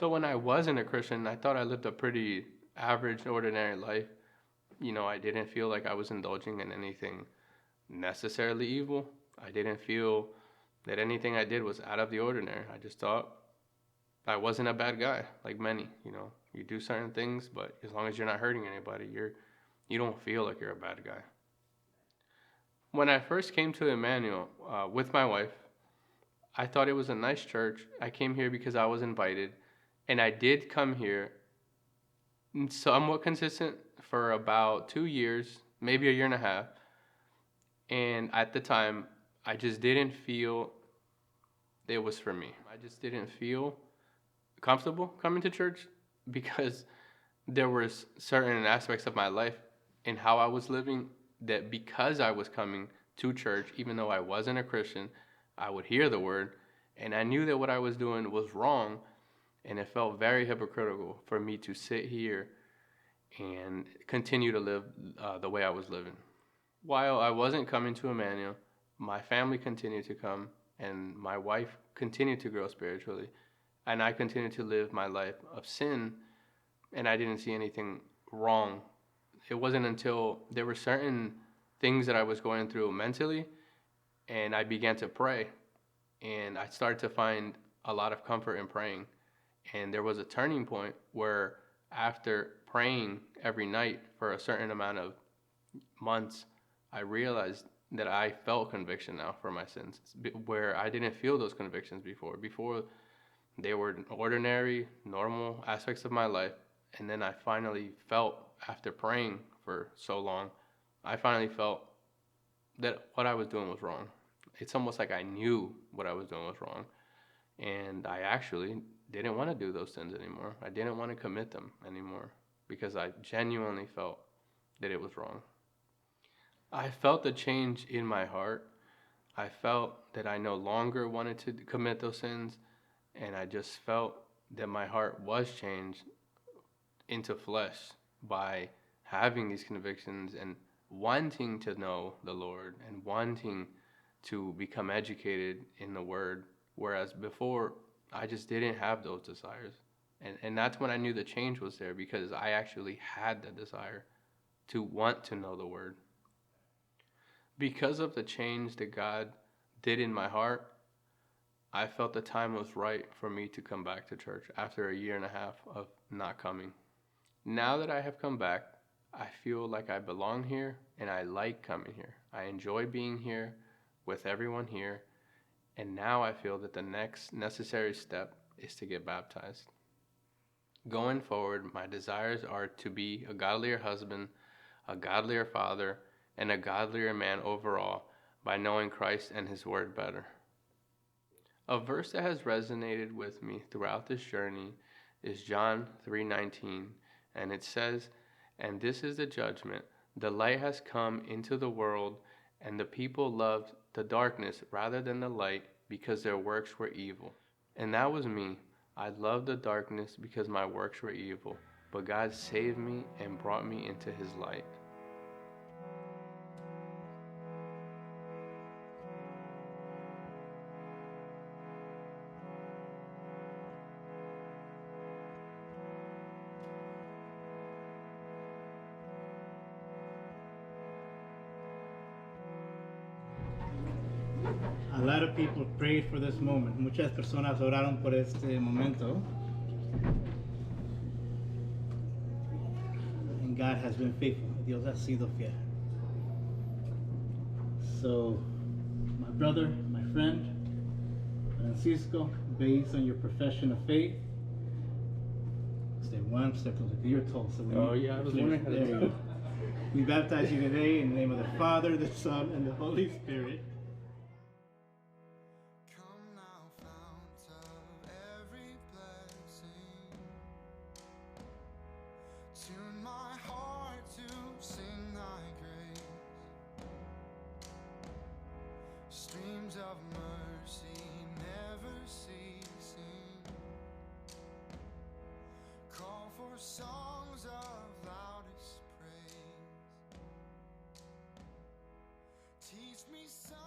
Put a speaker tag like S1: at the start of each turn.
S1: So when I wasn't a Christian, I thought I lived a pretty average, ordinary life. I didn't feel like I was indulging in anything necessarily evil. I didn't feel that anything I did was out of the ordinary. I just thought I wasn't a bad guy, like many. You do certain things, but as long as you're not hurting anybody, you don't feel like you're a bad guy. When I first came to Emmanuel with my wife, I thought it was a nice church. I came here because I was invited, and I did come here somewhat consistent for about 2 years, maybe a year and a half. And at the time, I just didn't feel it was for me. I just didn't feel comfortable coming to church because there were certain aspects of my life and how I was living that because I was coming to church, even though I wasn't a Christian, I would hear the word and I knew that what I was doing was wrong, and it felt very hypocritical for me to sit here and continue to live the way I was living. While I wasn't coming to Emmanuel, my family continued to come and my wife continued to grow spiritually, and I continued to live my life of sin, and I didn't see anything wrong. It wasn't until there were certain things that I was going through mentally, and I began to pray, and I started to find a lot of comfort in praying. And there was a turning point where, after praying every night for a certain amount of months, I realized that I felt conviction now for my sins, where I didn't feel those convictions before. Before, they were ordinary, normal aspects of my life. And then I finally felt, after praying for so long, I finally felt that what I was doing was wrong. It's almost like I knew what I was doing was wrong. And I actually didn't want to do those sins anymore. I didn't want to commit them anymore because I genuinely felt that it was wrong. I felt the change in my heart. I felt that I no longer wanted to commit those sins, and I just felt that my heart was changed into flesh by having these convictions and wanting to know the Lord and wanting to become educated in the Word, whereas before I just didn't have those desires. And that's when I knew the change was there, because I actually had the desire to want to know the Word. Because of the change that God did in my heart, I felt the time was right for me to come back to church after a year and a half of not coming. Now that I have come back, I feel like I belong here and I like coming here. I enjoy being here with everyone here, and now I feel that the next necessary step is to get baptized. Going forward, my desires are to be a godlier husband, a godlier father, and a godlier man overall by knowing Christ and His Word better. A verse that has resonated with me throughout this journey is John 3:19, and it says, "And this is the judgment, the light has come into the world, and the people loved the darkness rather than the light because their works were evil." And that was me. I loved the darkness because my works were evil, but God saved me and brought me into His light.
S2: A lot of people prayed for this moment. Muchas personas oraron por este momento. And God has been faithful. Dios ha sido fiel. So, my brother, my friend, Francisco, based on your profession of faith, step one, step two. You're told. So
S1: I was wondering how to do it.
S2: We baptize you today in the name of the Father, the Son, and the Holy Spirit.
S3: Tune my heart to sing thy grace. Streams of mercy never ceasing. Call for songs of loudest praise. Teach me some